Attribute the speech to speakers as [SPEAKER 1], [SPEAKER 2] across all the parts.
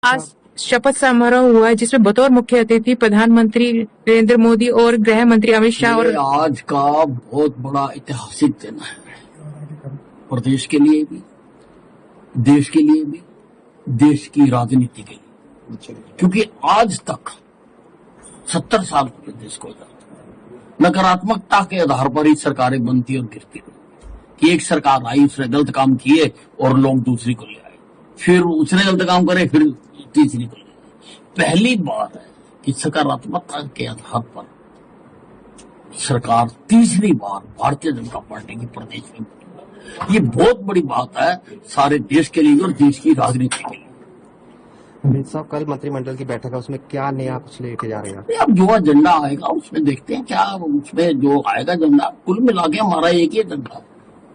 [SPEAKER 1] आज शपथ समारोह हुआ है जिसमें बतौर मुख्य अतिथि प्रधानमंत्री नरेंद्र मोदी और गृह मंत्री अमित शाह और
[SPEAKER 2] आज का बहुत बड़ा ऐतिहासिक दिन है प्रदेश के लिए भी, देश के लिए भी, देश की राजनीति के लिए, क्योंकि आज तक 70 साल पूरे देश को नकारात्मकता के आधार पर ही सरकारें बनती और गिरती रही कि एक सरकार आई, उसने गलत काम किए और लोग दूसरी को ले आए, फिर उसने गलत काम करे, फिर तीसरी को ले आए। पहली बार है कि सकारात्मकता के आधार पर सरकार तीसरी बार भारतीय जनता पार्टी की प्रदेश में बनी। ये बहुत बड़ी बात है सारे देश के लिए और देश की राजनीति के लिए।
[SPEAKER 3] अमित साहब, कल मंत्रिमंडल की बैठक है, उसमें क्या नया कुछ लेके जा रहे हैं?
[SPEAKER 2] अब जो एजेंडा आएगा उसमें देखते हैं क्या उसमें जो आएगा एजेंडा। कुल मिला के हमारा एक ही एजेंडा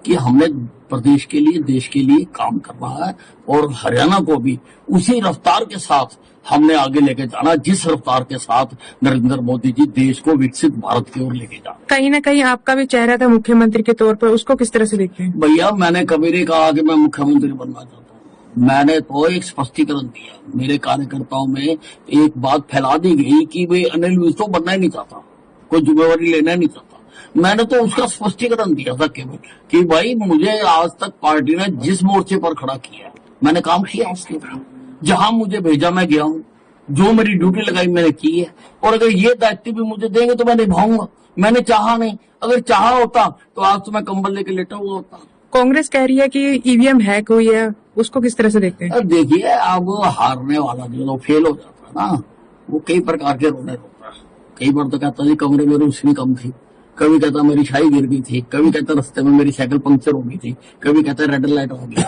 [SPEAKER 2] कि हमने प्रदेश के लिए, देश के लिए काम करना है और हरियाणा को भी उसी रफ्तार के साथ हमने आगे लेके जाना जिस रफ्तार के साथ नरेंद्र मोदी जी देश को विकसित भारत की ओर लेके जा।
[SPEAKER 1] कहीं न कहीं आपका भी चेहरा था मुख्यमंत्री के तौर पर, उसको किस तरह से देखते हैं?
[SPEAKER 2] भैया, मैंने कभी नहीं कहा कि मैं मुख्यमंत्री बनना चाहता हूँ। मैंने तो एक स्पष्टीकरण दिया। मेरे कार्यकर्ताओं में एक बात फैला दी गई कि वे अनिल विज तो बनना ही नहीं चाहता, कोई जिम्मेवारी लेना ही नहीं चाहता। मैंने तो उसका स्पष्टीकरण दिया था केवल कि भाई मुझे आज तक पार्टी ने जिस मोर्चे पर खड़ा किया मैंने काम किया उसके ऊपर, जहां मुझे भेजा मैं गया हूँ, जो मेरी ड्यूटी लगाई मैंने की है और अगर ये दायित्व भी मुझे देंगे तो मैं निभाऊंगा। मैंने चाहा नहीं, अगर चाहा होता तो आज तो मैं कंबल लेके लेटा हुआ होता।
[SPEAKER 1] कांग्रेस कह रही है कि ईवीएम हैक हुई है, उसको किस तरह से देखते हैं?
[SPEAKER 2] देखिए, अब हारने वाला जो फेल हो जाता है ना, वो कई प्रकार के रोने रोता है। कई बार तो कहता जी कमरे में रोशनी कम थी, कभी कहता मेरी शाही गिर गई थी, कभी कहता रास्ते में मेरी साइकिल पंक्चर हो गई थी, कभी कहता रेड लाइट हो गई।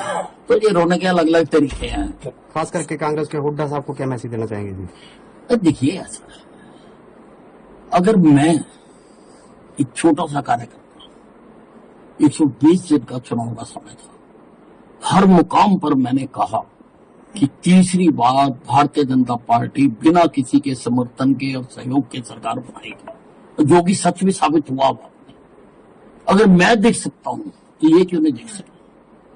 [SPEAKER 2] तो ये रोने के अलग अलग तरीके हैं।
[SPEAKER 3] खास करके कांग्रेस के हुड्डा साहब को क्या मैसेज देना चाहेंगे जी?
[SPEAKER 2] देखिए, ऐसा अगर मैं एक छोटा सा कार्यकर्ता, 120 दिन का चुनाव का समय था, हर मुकाम पर मैंने कहा कि तीसरी बार भारतीय जनता पार्टी बिना किसी के समर्थन के और सहयोग के सरकार बनाएगी, जो कि सच में साबित हुआ। अगर मैं देख सकता हूँ तो ये क्यों नहीं देख सकता?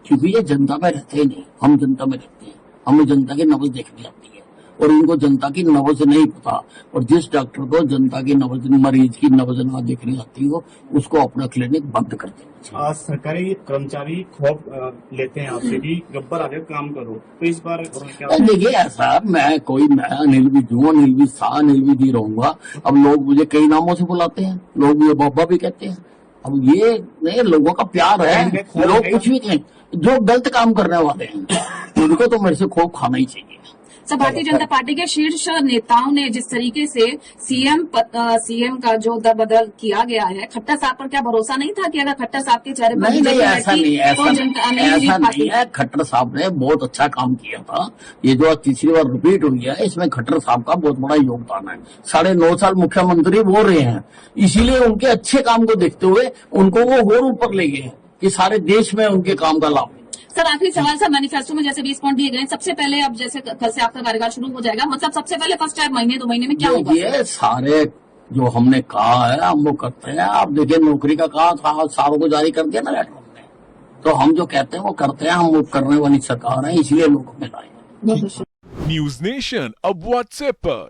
[SPEAKER 2] क्योंकि ये जनता में रहते ही नहीं, हम जनता में रहते हैं, हमें जनता की नब्ज देखनी आती है और इनको जनता की नब्ज नहीं पता। और जिस डॉक्टर को जनता की नब्ज, मरीज की नब्ज ना देखनी आती हो, उसको अपना क्लिनिक बंद कर देना।
[SPEAKER 4] आज सरकारी कर्मचारी खौफ लेते हैं आपसे कि गब्बर आगे काम करो, तो इस बार क्या?
[SPEAKER 2] देखिए, ऐसा मैं अनिल विज हूँ, अनिल विज था, अनिल विज ही रहूंगा। अब लोग मुझे कई नामों से बुलाते हैं, लोग मुझे बाबा भी कहते हैं। अब ये नहीं, लोगों का प्यार है, लोग कुछ भी कहें। जो गलत काम करने वाले हैं उनको तो मेरे से खौफ खाना ही चाहिए।
[SPEAKER 5] सर, भारतीय जनता पार्टी के शीर्ष नेताओं ने जिस तरीके से सीएम का जो दरबदल किया गया है, खट्टर साहब पर क्या भरोसा नहीं था कि अगर खट्टर साहब के चेहरे पर
[SPEAKER 2] नहीं, ऐसा नहीं है। खट्टर साहब ने बहुत अच्छा काम किया था। ये जो तीसरी बार रिपीट हुई है, इसमें खट्टर साहब का बहुत बड़ा योगदान है। 9.5 साल मुख्यमंत्री वो रहे हैं, इसीलिए उनके अच्छे काम को देखते हुए उनको वो और ऊपर ले गए कि सारे देश में उनके काम का लाभ।
[SPEAKER 5] सर, आखिरी सवाल सर, मैनिफेस्टो में जैसे 20 पॉइंट दिए गए, सबसे पहले अब जैसे कल से आपका कार्यकाल शुरू हो जाएगा, मतलब सबसे पहले फर्स्ट टाइम महीने 2 महीने में क्या होगा?
[SPEAKER 2] ये सारे जो हमने कहा है हम वो करते हैं। आप देखिए, नौकरी का कहा था, सारों को जारी कर दिया ना लेटर हमने, तो हम जो कहते हैं वो करते हैं। हम वो करने वाली सरकार है, इसलिए लोग हमें लाए।
[SPEAKER 6] न्यूज नेशन अब व्हाट्सएप पर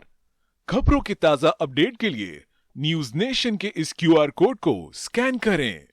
[SPEAKER 6] खबरों की ताजा अपडेट के लिए न्यूज नेशन के इस QR कोड को स्कैन करें।